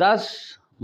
10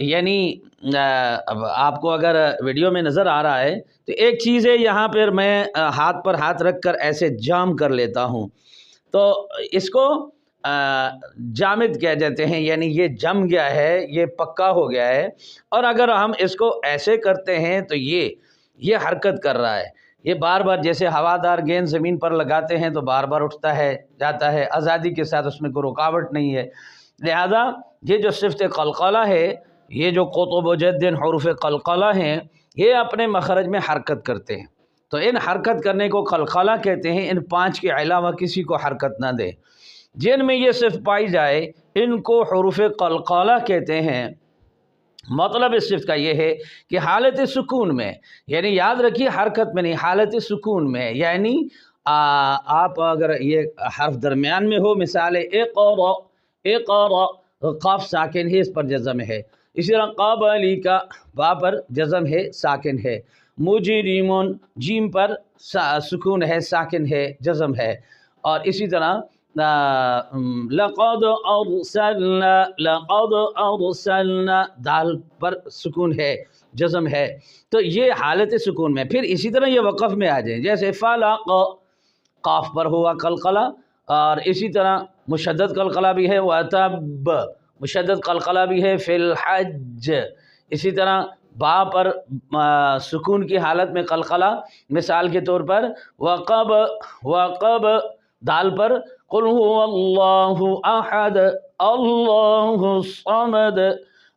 یعنی اب آپ کو اگر ویڈیو میں نظر آ رہا ہے تو ایک چیز ہے، یہاں پر میں ہاتھ پر ہاتھ رکھ کر ایسے جام کر لیتا ہوں، تو اس کو جامد کہہ دیتے ہیں، یعنی یہ جم گیا ہے، یہ پکا ہو گیا ہے۔ اور اگر ہم اس کو ایسے کرتے ہیں تو یہ حرکت کر رہا ہے، یہ بار بار جیسے ہوادار گیند زمین پر لگاتے ہیں تو بار بار اٹھتا ہے جاتا ہے آزادی کے ساتھ، اس میں کوئی رکاوٹ نہیں ہے۔ لہذا یہ جو صفت قلقلہ ہے، یہ جو قطب و جد حروف قلقلہ ہیں، یہ اپنے مخرج میں حرکت کرتے ہیں، تو ان حرکت کرنے کو قلقلہ کہتے ہیں۔ ان 5 کے علاوہ کسی کو حرکت نہ دے، جن میں یہ صفت پائی جائے ان کو حروف قلقلہ کہتے ہیں۔ مطلب اس صفت کا یہ ہے کہ حالت سکون میں، یعنی یاد رکھیے حرکت میں نہیں، حالت سکون میں، یعنی آپ اگر یہ حرف درمیان میں ہو، مثال اقرأ، اقرأ، قاف ساکن ہے، اس پر جزم ہے۔ اسی طرح قبلی کا با پر جزم ہے، ساکن ہے۔ مجرمون جیم پر سکون ہے، ساکن ہے، جزم ہے۔ اور اسی طرح لقد ارسلنا، لقد ارسلنا دال پر سکون ہے، جزم ہے۔ تو یہ حالت سکون میں۔ پھر اسی طرح یہ وقف میں آ جائیں، جیسے فلق قاف پر ہوا قلقلہ، اور اسی طرح مشدد قلقلہ بھی ہے، وتب مشدد قلقلہ بھی ہے، فی الحج۔ اسی طرح با پر سکون کی حالت میں قلقلہ، مثال کے طور پر وقب، وقب دال پر قل هو اللہ احد اللہ الصمد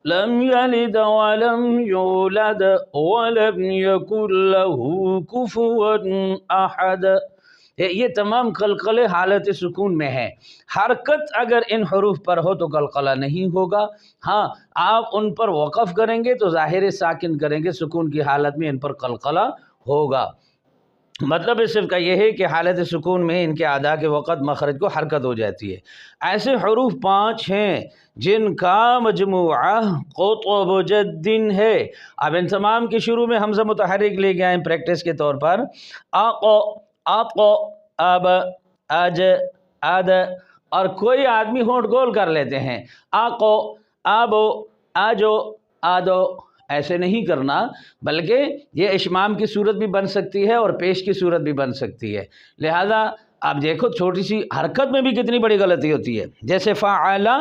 لم یلد ولم یولد ولم یکن له کفوا احد۔ یہ تمام قلقلے حالت سکون میں ہیں۔ حرکت اگر ان حروف پر ہو تو قلقلہ نہیں ہوگا، ہاں آپ ان پر وقف کریں گے تو ظاہر ساکن کریں گے، سکون کی حالت میں ان پر قلقلہ ہوگا۔ مطلب اس صرف کا یہ ہے کہ حالت سکون میں ان کے ادا کے وقت مخرج کو حرکت ہو جاتی ہے۔ ایسے حروف 5 ہیں جن کا مجموعہ قطب و جد ہے۔ اب ان تمام کے شروع میں حمزہ متحرک لے گئے ہیں پریکٹس کے طور پر، اق، اق، اب، اج، اد، اور کوئی آدمی ہونٹ گول کر لیتے ہیں، اق، اب، اجو، ادو، ایسے نہیں کرنا، بلکہ یہ اشمام کی صورت بھی بن سکتی ہے اور پیش کی صورت بھی بن سکتی ہے۔ لہذا آپ دیکھو چھوٹی سی حرکت میں بھی کتنی بڑی غلطی ہوتی ہے، جیسے فعلا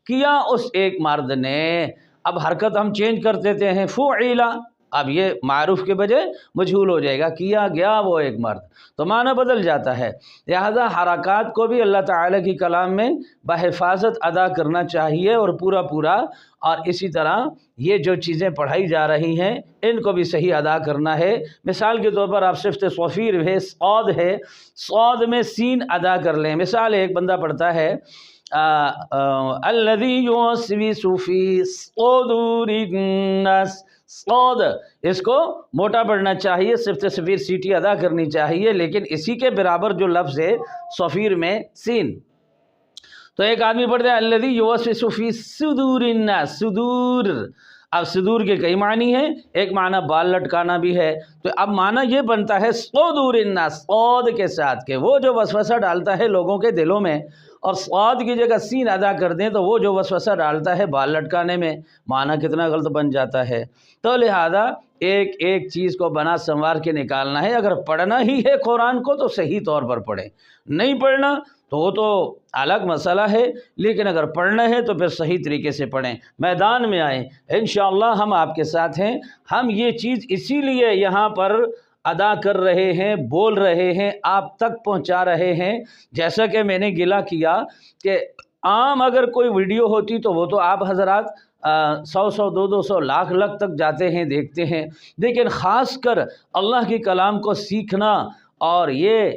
کیا اس ایک مرد نے، اب حرکت ہم چینج کر دیتے ہیں فعلا، اب یہ معروف کے بجائے مجہول ہو جائے گا، کیا گیا وہ ایک مرد، تو معنی بدل جاتا ہے۔ لہذا حرکات کو بھی اللہ تعالیٰ کی کلام میں بحفاظت ادا کرنا چاہیے اور پورا پورا، اور اسی طرح یہ جو چیزیں پڑھائی جا رہی ہیں ان کو بھی صحیح ادا کرنا ہے۔ مثال کے طور پر آپ صفت صفیر ہے، صاد ہے، صاد میں سین ادا کر لیں۔ مثال ایک بندہ پڑھتا ہے الذی یوسوس فی صدور الناس، صاد اس کو موٹا پڑھنا چاہیے، صفت صفیر سیٹی ادا کرنی چاہیے، لیکن اسی کے برابر جو لفظ ہے صفیر میں سین، تو ایک آدمی پڑھتا ہے الذی یوسوس فی صدور الناس، صدور، اب صدور کے کئی معنی ہیں، ایک معنی بال لٹکانا بھی ہے، تو اب معنی یہ بنتا ہے صدور الناس، صاد کے ساتھ، کہ وہ جو وسوسہ ڈالتا ہے لوگوں کے دلوں میں، اور صاد کی جگہ سین ادا کر دیں تو وہ جو وسوسہ ڈالتا ہے بال لٹکانے میں، معنی کتنا غلط بن جاتا ہے۔ تو لہذا ایک ایک چیز کو بنا سنوار کے نکالنا ہے۔ اگر پڑھنا ہی ہے قرآن کو تو صحیح طور پر پڑھیں، نہیں پڑھنا تو وہ تو الگ مسئلہ ہے، لیکن اگر پڑھنا ہے تو پھر صحیح طریقے سے پڑھیں، میدان میں آئیں، انشاءاللہ ہم آپ کے ساتھ ہیں۔ ہم یہ چیز اسی لیے یہاں پر ادا کر رہے ہیں، بول رہے ہیں، آپ تک پہنچا رہے ہیں۔ جیسا کہ میں نے گلہ کیا کہ عام اگر کوئی ویڈیو ہوتی تو وہ تو آپ حضرات 100 200 لاکھ تک جاتے ہیں، دیکھتے ہیں، لیکن خاص کر اللہ کے کلام کو سیکھنا اور یہ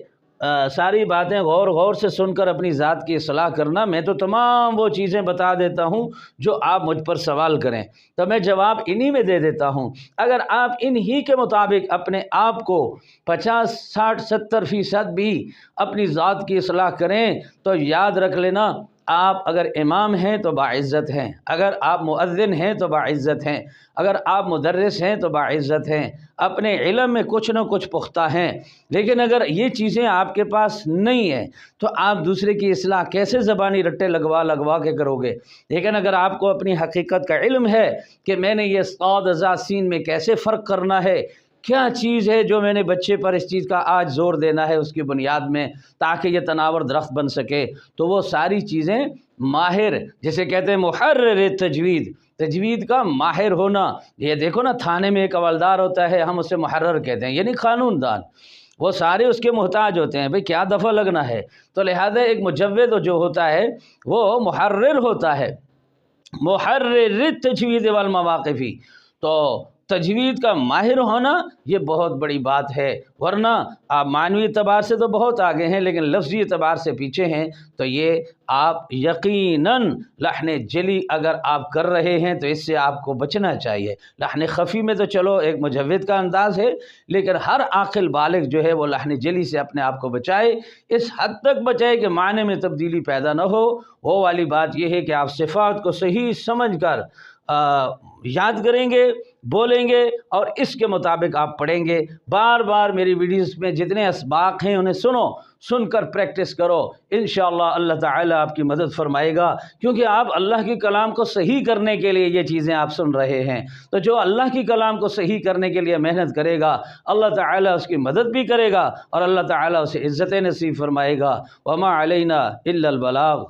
ساری باتیں غور سے سن کر اپنی ذات کی اصلاح کرنا، میں تو تمام وہ چیزیں بتا دیتا ہوں جو آپ مجھ پر سوال کریں تو میں جواب انہی میں دے دیتا ہوں۔ اگر آپ انہی کے مطابق اپنے آپ کو 50 60 70% بھی اپنی ذات کی اصلاح کریں تو یاد رکھ لینا آپ اگر امام ہیں تو باعزت ہیں، اگر آپ مؤذن ہیں تو باعزت ہیں، اگر آپ مدرس ہیں تو باعزت ہیں، اپنے علم میں کچھ نہ کچھ پختہ ہیں، لیکن اگر یہ چیزیں آپ کے پاس نہیں ہیں تو آپ دوسرے کی اصلاح کیسے زبانی رٹے لگوا کے کرو گے؟ لیکن اگر آپ کو اپنی حقیقت کا علم ہے کہ میں نے یہ صاد ذا سین میں کیسے فرق کرنا ہے، کیا چیز ہے جو میں نے بچے پر اس چیز کا آج زور دینا ہے اس کی بنیاد میں تاکہ یہ تناور درخت بن سکے، تو وہ ساری چیزیں ماہر، جسے کہتے ہیں محرر تجوید، تجوید کا ماہر ہونا۔ یہ دیکھو نا، تھانے میں ایک حوالدار ہوتا ہے، ہم اسے محرر کہتے ہیں، یعنی قانون دان، وہ سارے اس کے محتاج ہوتے ہیں، بھئی کیا دفعہ لگنا ہے، تو لہذا ایک مجود جو ہوتا ہے وہ محرر ہوتا ہے، محرر تجوید والمواقفی۔ تو تجوید کا ماہر ہونا یہ بہت بڑی بات ہے، ورنہ آپ معنوی اعتبار سے تو بہت آگے ہیں لیکن لفظی اعتبار سے پیچھے ہیں، تو یہ آپ یقیناً لحن جلی اگر آپ کر رہے ہیں تو اس سے آپ کو بچنا چاہیے۔ لحن خفی میں تو چلو ایک مجود کا انداز ہے، لیکن ہر عاقل بالغ جو ہے وہ لحن جلی سے اپنے آپ کو بچائے، اس حد تک بچائے کہ معنی میں تبدیلی پیدا نہ ہو۔ وہ والی بات یہ ہے کہ آپ صفات کو صحیح سمجھ کر یاد کریں گے، بولیں گے اور اس کے مطابق آپ پڑھیں گے۔ بار بار میری ویڈیوز میں جتنے اسباق ہیں انہیں سن کر پریکٹس کرو، انشاءاللہ اللہ تعالی آپ کی مدد فرمائے گا، کیونکہ آپ اللہ کے کلام کو صحیح کرنے کے لیے یہ چیزیں آپ سن رہے ہیں۔ تو جو اللہ کی کلام کو صحیح کرنے کے لیے محنت کرے گا اللہ تعالی اس کی مدد بھی کرے گا اور اللہ تعالی اسے عزت نصیب فرمائے گا۔ وما علینا الا البلاغ۔